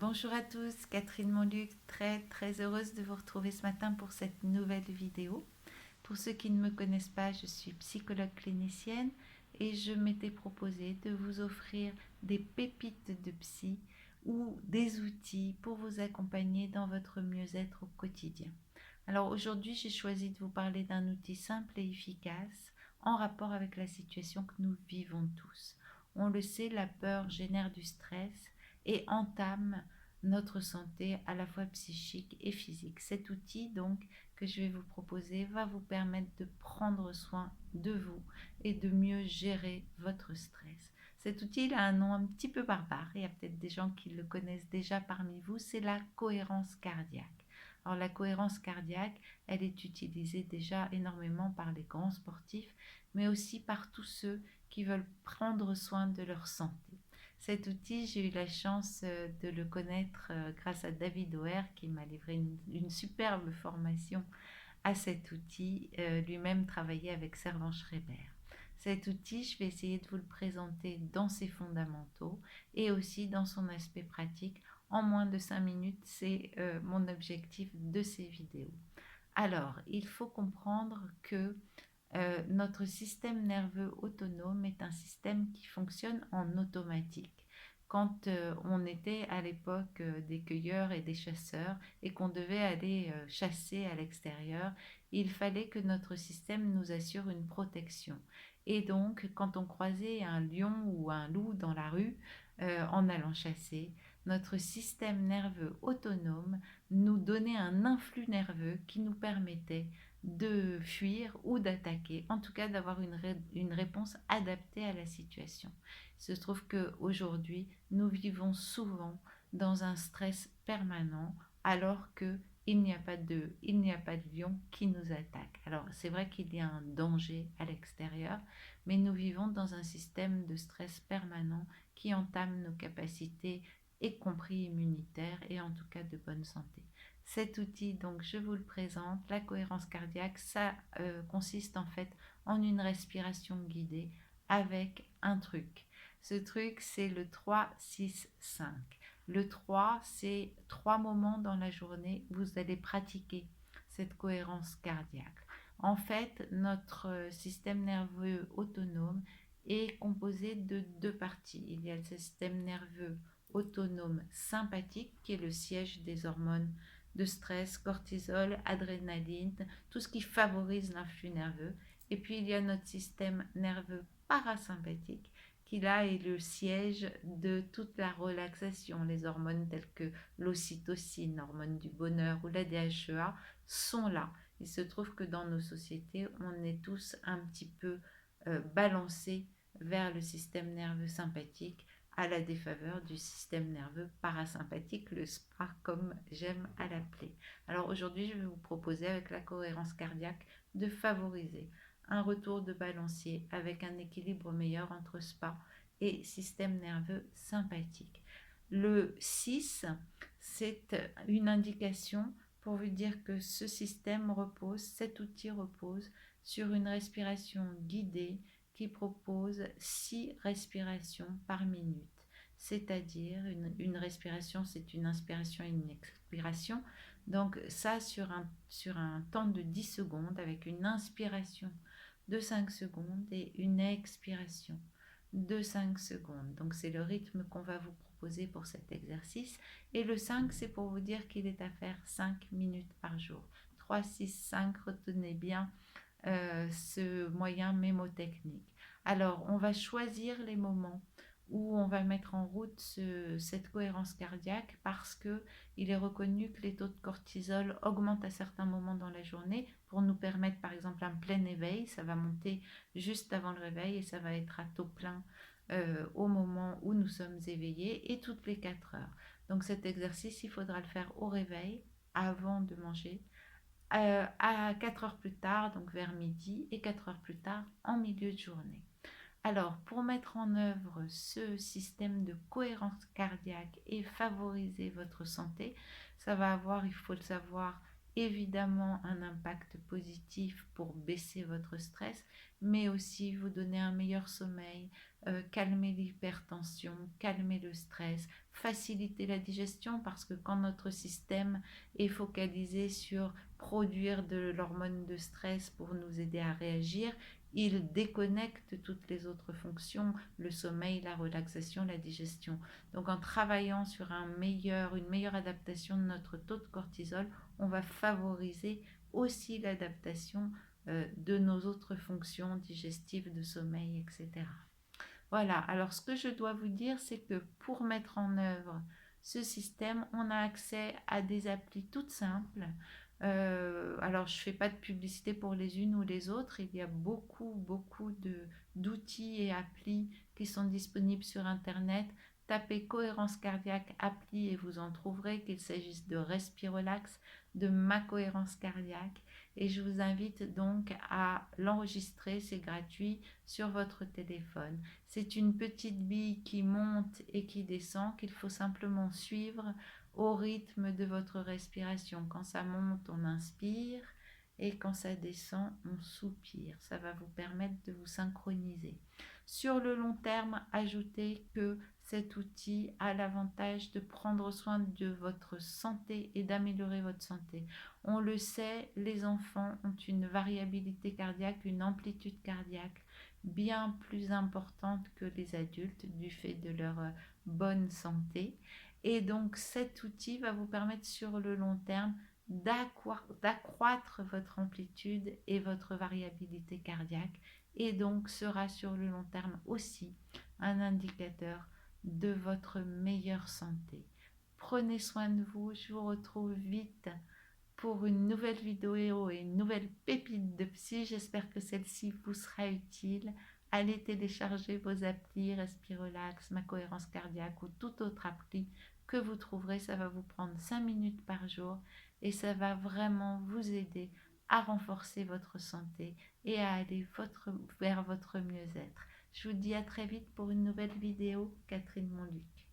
Bonjour à tous, Catherine Monluc, très heureuse de vous retrouver ce matin pour cette nouvelle vidéo. Pour ceux qui ne me connaissent pas, je suis psychologue clinicienne et je m'étais proposé de vous offrir des pépites de psy ou des outils pour vous accompagner dans votre mieux-être au quotidien. Alors aujourd'hui, j'ai choisi de vous parler d'un outil simple et efficace en rapport avec la situation que nous vivons tous. On le sait, la peur génère du stress et entame notre santé à la fois psychique et physique. Cet outil donc que je vais vous proposer va vous permettre de prendre soin de vous et de mieux gérer votre stress. Cet outil il a un nom un petit peu barbare, il y a peut-être des gens qui le connaissent déjà parmi vous, c'est la cohérence cardiaque. Alors la cohérence cardiaque, elle est utilisée déjà énormément par les grands sportifs, mais aussi par tous ceux qui veulent prendre soin de leur santé. Cet outil, j'ai eu la chance de le connaître grâce à David O'Hare qui m'a livré une superbe formation à cet outil, lui-même travaillé avec Servan-Schreiber. Cet outil, je vais essayer de vous le présenter dans ses fondamentaux et aussi dans son aspect pratique en moins de 5 minutes. C'est mon objectif de ces vidéos. Alors, il faut comprendre que notre système nerveux autonome est un système qui fonctionne en automatique. Quand on était à l'époque des cueilleurs et des chasseurs et qu'on devait aller chasser à l'extérieur, il fallait que notre système nous assure une protection. Et donc, quand on croisait un lion ou un loup dans la rue en allant chasser, notre système nerveux autonome nous donnait un influx nerveux qui nous permettait de fuir ou d'attaquer, en tout cas d'avoir une réponse adaptée à la situation. Il se trouve qu'aujourd'hui, nous vivons souvent dans un stress permanent alors que il n'y a pas de lion qui nous attaque. Alors c'est vrai qu'il y a un danger à l'extérieur, mais nous vivons dans un système de stress permanent qui entame nos capacités, y compris immunitaires et en tout cas de bonne santé. Cet outil, donc je vous le présente, la cohérence cardiaque, ça consiste en fait en une respiration guidée avec un truc. Ce truc, c'est le 3-6-5. Le 3, c'est 3 moments dans la journée où vous allez pratiquer cette cohérence cardiaque. En fait, notre système nerveux autonome est composé de deux parties. Il y a le système nerveux autonome sympathique qui est le siège des hormones de stress, cortisol, adrénaline, tout ce qui favorise l'influx nerveux. Et puis il y a notre système nerveux parasympathique qui là est le siège de toute la relaxation. Les hormones telles que l'ocytocine, hormone du bonheur ou la DHEA sont là. Il se trouve que dans nos sociétés, on est tous un petit peu balancés vers le système nerveux sympathique à la défaveur du système nerveux parasympathique, le SPA comme j'aime à l'appeler. Alors aujourd'hui, je vais vous proposer avec la cohérence cardiaque de favoriser un retour de balancier avec un équilibre meilleur entre SPA et système nerveux sympathique. Le 6, c'est une indication pour vous dire que ce système repose, cet outil repose sur une respiration guidée qui propose 6 respirations par minute. C'est-à-dire une respiration, c'est une inspiration et une expiration. Donc ça sur un temps de 10 secondes avec une inspiration de 5 secondes et une expiration de 5 secondes. Donc c'est le rythme qu'on va vous proposer pour cet exercice. Et le 5, c'est pour vous dire qu'il est à faire 5 minutes par jour. 3, 6, 5, retenez bien ce moyen mémotechnique. Alors, on va choisir les moments où on va mettre en route cette cohérence cardiaque parce que il est reconnu que les taux de cortisol augmentent à certains moments dans la journée pour nous permettre par exemple un plein éveil, ça va monter juste avant le réveil et ça va être à taux plein au moment où nous sommes éveillés et toutes les 4 heures. Donc cet exercice, il faudra le faire au réveil, avant de manger, à 4 heures plus tard, donc vers midi, et 4 heures plus tard en milieu de journée. Alors, pour mettre en œuvre ce système de cohérence cardiaque et favoriser votre santé, ça va avoir, il faut le savoir, évidemment un impact positif pour baisser votre stress, mais aussi vous donner un meilleur sommeil, calmer l'hypertension, calmer le stress, faciliter la digestion parce que quand notre système est focalisé sur produire de l'hormone de stress pour nous aider à réagir, il déconnecte toutes les autres fonctions, le sommeil, la relaxation, la digestion. Donc en travaillant sur une meilleure adaptation de notre taux de cortisol, on va favoriser aussi l'adaptation de nos autres fonctions digestives, de sommeil, etc. Voilà, alors ce que je dois vous dire, c'est que pour mettre en œuvre ce système, on a accès à des applis toutes simples. Alors, je ne fais pas de publicité pour les unes ou les autres. Il y a beaucoup d'outils et applis qui sont disponibles sur Internet. Tapez cohérence cardiaque appli et vous en trouverez, qu'il s'agisse de Respirelax, de ma cohérence cardiaque. Et je vous invite donc à l'enregistrer, c'est gratuit, sur votre téléphone. C'est une petite bille qui monte et qui descend qu'il faut simplement suivre au rythme de votre respiration. Quand ça monte, on inspire et quand ça descend, on soupire. Ça va vous permettre de vous synchroniser. Sur le long terme, ajoutez que cet outil a l'avantage de prendre soin de votre santé et d'améliorer votre santé. On le sait, les enfants ont une variabilité cardiaque, une amplitude cardiaque bien plus importante que les adultes du fait de leur bonne santé. Et donc cet outil va vous permettre sur le long terme d'accroître votre amplitude et votre variabilité cardiaque et donc sera sur le long terme aussi un indicateur de votre meilleure santé. Prenez soin de vous, je vous retrouve vite pour une nouvelle vidéo et une nouvelle pépite de psy. J'espère que celle-ci vous sera utile. Allez télécharger vos applis Respirelax, ma cohérence cardiaque ou toute autre appli que vous trouverez. Ça va vous prendre 5 minutes par jour et ça va vraiment vous aider à renforcer votre santé et à aller vers votre mieux-être. Je vous dis à très vite pour une nouvelle vidéo. Catherine Monluc.